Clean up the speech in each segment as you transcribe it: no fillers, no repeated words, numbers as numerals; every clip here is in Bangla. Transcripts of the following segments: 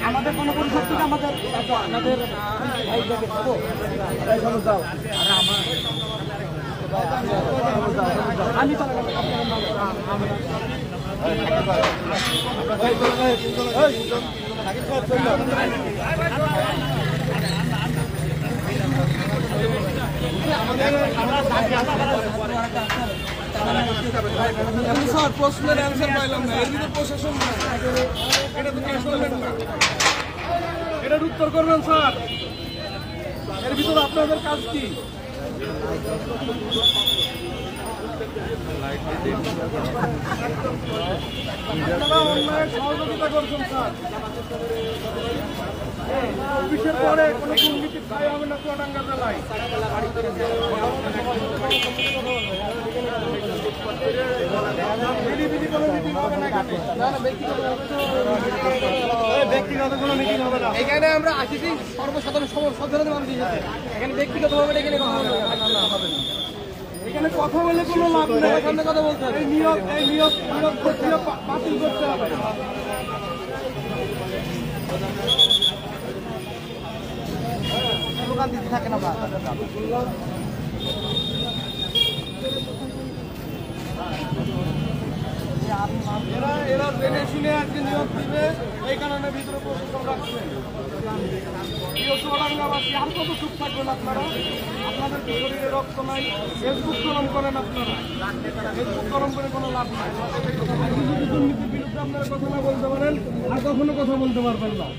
আমাদের কোনো পরিষদ থেকে আমাদের আমি স্যার প্রশ্নের অ্যান্সার পাইলাম না। এর ভিতরে প্রশাসন এটা তো ক্যাশ করবেন না, এটার উত্তর করবেন স্যার। এর ভিতরে আপনাদের কাজ কি? আপনারা অন্যায় সহযোগিতা করছেন স্যার। অফিসের পরে কোনো দুর্নীতি ছাই হবে না চুয়াডাঙ্গা জেলায়। ব্যক্তিগত কোনো মিটিং হবে না। এখানে আমরা আসিছি সর্বসাধারণ সাধারণ মানুষ হিসেবে। এখানে ব্যক্তিগতভাবে এখানে কথা হবে না। এখানে কথা বলে কোনো লাভ নেই। এখানে কথা বলতে হবে। এই নিয়োগ প্রক্রিয়া বাতিল করতে হবে। দোকান দিতে থাকে না। এরা জেনে শুনে আজকে নিয়োগ দিবে, এই কারণে ভিতরে প্রশাসন রাখছেন। চুয়াডাঙ্গাবাসী আর কত চুপ থাকবেন আপনারা? আপনাদের শরীরে রক্ত নাই, ফেসবুক গরম করেন আপনারা। ফেসবুক গরম করে কোনো লাভ নাই। দুর্নীতির বিরুদ্ধে আপনারা কথা না বলতে পারেন, আর কখনো কথা বলতে পারবেন না।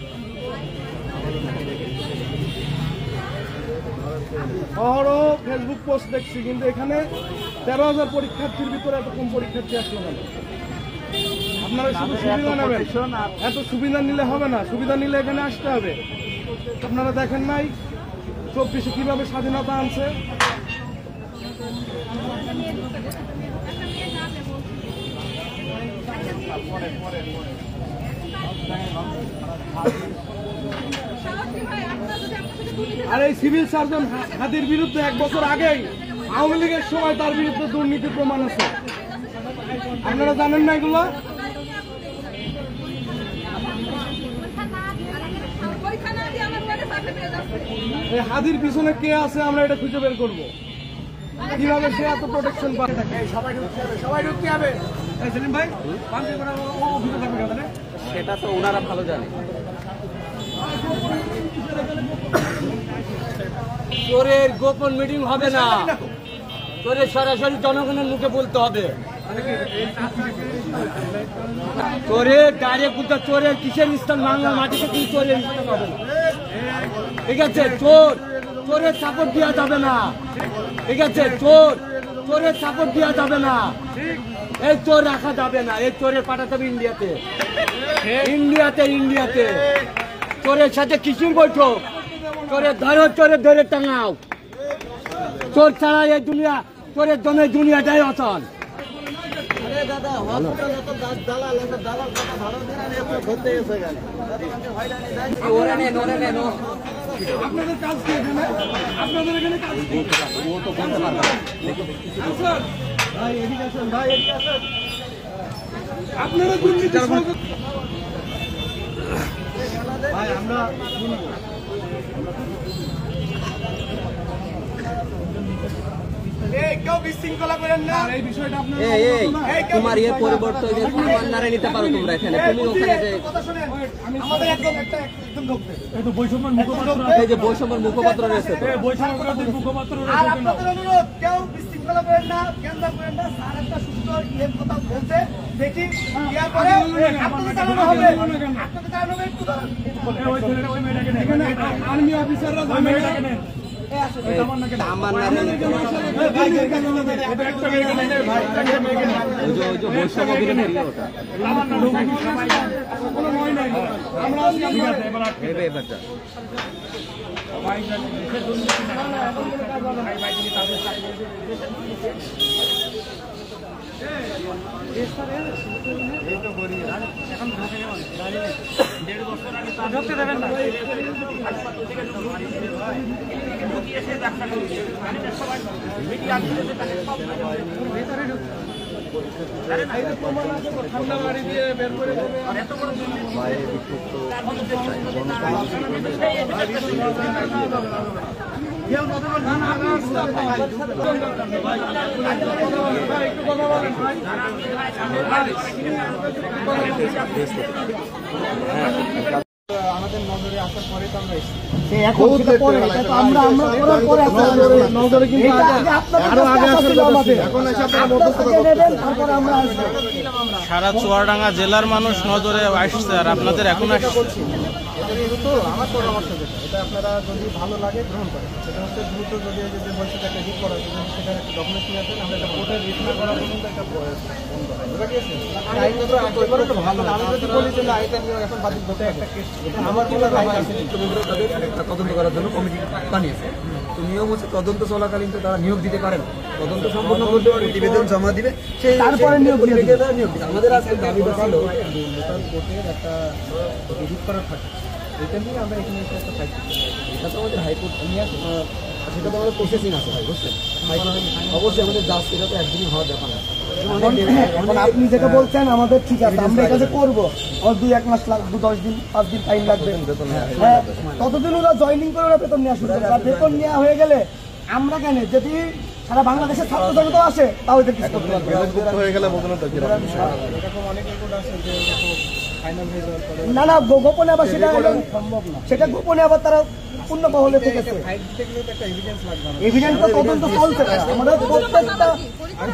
অহরহ ফেসবুক পোস্ট দেখছি, কিন্তু এখানে 13,000 পরীক্ষার্থীর ভিতরে এত কম পরীক্ষার্থী আসলো কেন? আপনারা শুধু সুবিধা নেবেন, এত সুবিধা নিলে হবে না। সুবিধা নিলে এখানে আসতে হবে। আপনারা দেখেন নাই 24-এ কিভাবে স্বাধীনতা আনছে? আর এই সিভিল সার্জন হাদির বিরুদ্ধে 1 বছর আগেই আওয়ামী লীগের সময় তার বিরুদ্ধে দুর্নীতির প্রমাণ আছে। আপনারা জানেন না এগুলো? এই হাদির পিছনে কে আছে আমরা এটা খুঁজে বের করবো। কিভাবে সে এত প্রোটেকশন পায়? সবাই ঢুকতে হবে। সেলিম ভাই সেটা তো ওনারা ভালো জানে। চোরের গোপন মিটিং হবে না, চোরের সরাসরি জনগণের মুখে বলতে হবে। চোরের ডাইরেক্ট বলতে, চোরের কিসের স্থান বাংলার মাটিতে কিন্তু চোরের স্থান হবে না। ঠিক আছে, চোরের সাপোর্ট দেওয়া যাবে না। ঠিক আছে, চোরের সাপোর্ট দেওয়া যাবে না। এই চোর রাখা যাবে না। এই চোরের পাঠাতে হবে ইন্ডিয়াতে। চোরের সাথে কিসের বৈঠক? চোরের ধরে টাঙাও। চোর ছাড়া এই দুনিয়া, চোরের জন্য দুনিয়াটাই অচল। আপনাদের কাজ কি এখানে? আপনাদের এখানে কাজ কি? ও তো বলতে পারবে না। ভাই এদিকে আসেন, আপনারা দুর্নীতি ভাই আমরা তোমার ইয়ে পরিবর্তন নিতে পারো তোমরা এখানে। তুমি ওখানে যে বৈষম্যের মুখপাত্র রয়েছে, কেউ বিশৃঙ্খলা করেন না, কেন্দ্র করেন না। স্যার একটা সুস্থ কথা বলছে, দেখি আর্মি অফিসাররা ঠান্ডা বাড়ি দিয়ে বের করে দেবে। আমাদের নজরে আসার পরে তো আমরা এসেছি। এখন সেটা পরে, এটা তো আমরা করার পরে নজরে কিন্তু এটা আগে আপনাদের আরো আগে কাছে আসার ছিল কথা আমাদের। ছিল। এখন এসে আপনারা আপনারা মধ্যস্থতা থেকে করতেছেন। নেবেন, তারপরে আমরা আসবো। সারা চুয়াডাঙ্গা জেলার মানুষ নজরে আসছে আর আপনাদের এখন আসছে। এটা দ্রুত আমার পরামর্শ যেটা, এটা আপনারা যদি ভালো লাগে গ্রহণ করেন। সেটা হচ্ছে দ্রুত যদি এই যে বলছে একটা হিট করা যায়, সেখানে একটা ডকুমেন্ট নিয়ে আসেন, আমরা একটা কোর্টের রিট না করা পর্যন্ত একটা বন্ধ করা। বুঝা গিয়েছে? আইনগত একেবারে তো ভালো। আমি যদি বলি যে না এটা নিয়ে এখন বাতিল করতে একটা কেস, আমার কোনো রাইট আছে না। তদন্ত করার জন্য কমিটি বানিয়েছে। তো নিয়ম হচ্ছে তদন্ত চলাকালীন তো তারা নিয়োগ দিতে পারে না, তদন্ত সম্পূর্ণ করতে প্রতিবেদন জমা দিবে, সেই তারপরে নিয়োগ দিয়ে দিবে। তারা নিয়োগ দিবে। আমাদের আজকে দাবিটা ছিল লোকাল কোর্টের একটা রিট করার থাকে, এটা নিয়ে আমরা এখানে এসে একটা ফাইট করতে চাই। এটা তো আমাদের হাইকোর্ট নিয়ে আসে, সেটা তো আমাদের প্রসেসিং আছে ভাই, বুঝছেন? অবশ্যই আমাদের জাজ এটা তো একদিনই হওয়ার ব্যাপার না। এখন আপনি যেটা বলছেন আমাদের ঠিক আছে, আমরা এই কাজে করবো। আর 2-1 মাস লাগবে, 10 দিন 5 দিন টাইম লাগবে। হ্যাঁ, ততদিন ওরা জয়েনিং করে ওরা বেতন নেওয়া শুরু করবে। আর বেতন নেওয়া হয়ে গেলে আমরা কেন, যদি সারা বাংলাদেশের ছাত্র জনতা আসে তাও এদের কিছু করতে পারবে না। মুক্ত হয়ে গেলে বোঝানো তো কিরকম এরকম অনেক রেকর্ড আছে যে ফাইনাল হয়ে যাওয়ার পরে না না, গোপনে আবার সেটা সম্ভব না, সেটা গোপনে আবার তারা পূর্ণ বহলে থেকেছে। ফাইট দিতে গেলে তো একটা এভিডেন্স লাগবে না। এভিডেন্স তো তদন্ত চলছে। আমাদের প্রত্যেকটা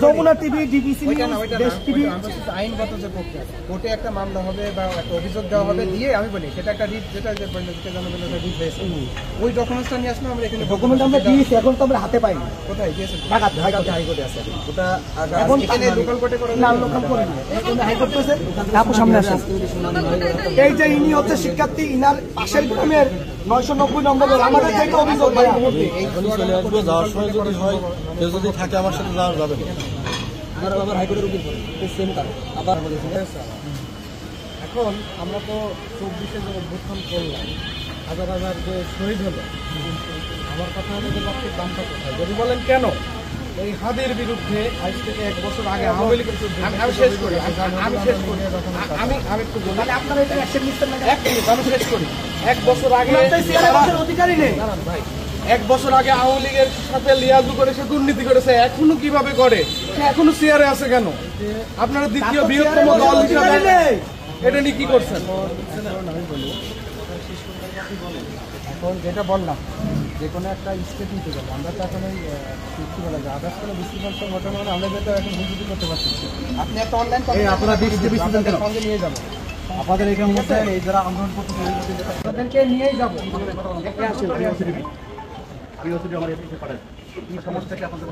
যমুনা টিভি, ডিবিসি ওইটা না, নিউজ, ওইটা দেশ না, টিভি, আমরা হচ্ছে আইনগত যে প্রক্রিয়া, কোর্টে একটা মামলা হবে বা একটা অভিযোগ দেওয়া হবে, দিয়ে আমি বলি সেটা একটা রিট, যেটা যে জনগণের একটা রিট হয়েছে, ওই ডকুমেন্টসটা নিয়ে আসলে আমরা এখানে ডকুমেন্ট আমরা দিয়েছি, এখন তো আমরা হাতে পাইনি। কোথায় দিয়েছেন? ঢাকাতে, হাইকোর্টে। হাইকোর্টে আছে ওটা। এখন এখানে লোকাল কোর্টে করে না, লোকাল করে না, এখানে হাইকোর্ট করেছে। আপু সামনে আসেন। এই যে ইনি হচ্ছে শিক্ষার্থী, ইনার পাশের গ্রামের 990 নম্বর ঘর। আমাদের থেকে অভিযোগ ভাইয়া। যাওয়ার সময় যদি হয়, কেউ যদি থাকে আমার সাথে যাওয়া যাবে না। আমার হাইকোর্টের উকিল সেম কারণ আবার এখন আমরা তো 24-এ যে অভ্যুত্থান করলাম, হাজার হাজার যে শহীদ হলো, আমার কথা হলো যে রক্তের দামটা কোথায়? যদি বলেন কেন এই হাদির বিরুদ্ধে আজ থেকে 1 বছর আগে আওয়ামী লীগ, আমি শেষ করি, আমি একটু বলি, মানে আপনারা এটা অ্যাকশন নিচ্ছেন না? 1 মিনিট আমি শেষ করি। 1 বছর আগে আপনাদের সিআরএ বছর অধিকারী নেই। ভাই, 1 বছর আগে আওয়ামী লীগের সাথে লিয়াজু করে সে দুর্নীতি করেছে, এখনো কিভাবে করে? সে এখনো সিআরএ আছে কেন? আপনারা দ্বিতীয় বৃহত্তম দল হিসাবে এটা নিয়ে কি করছেন? এখন যেটা বললাম, যে কোনো একটা স্টেপ নিতে গেলে আমরা তো এখন ওই কি বলা যায়, আদার্স কোনো বিশৃঙ্খল ঘটনা হলে আমরা তো এখন বুঝতে করতে পারছি। আপনি একটা অনলাইন আপনারা বিশৃঙ্খল সঙ্গে নিয়ে যাবো, আপনাদের এখানে মধ্যে এই যারা আন্দোলন করতে তাদেরকে নিয়েই যাবো। আমার পাঠায় কি সমস্যা কি আপনাদের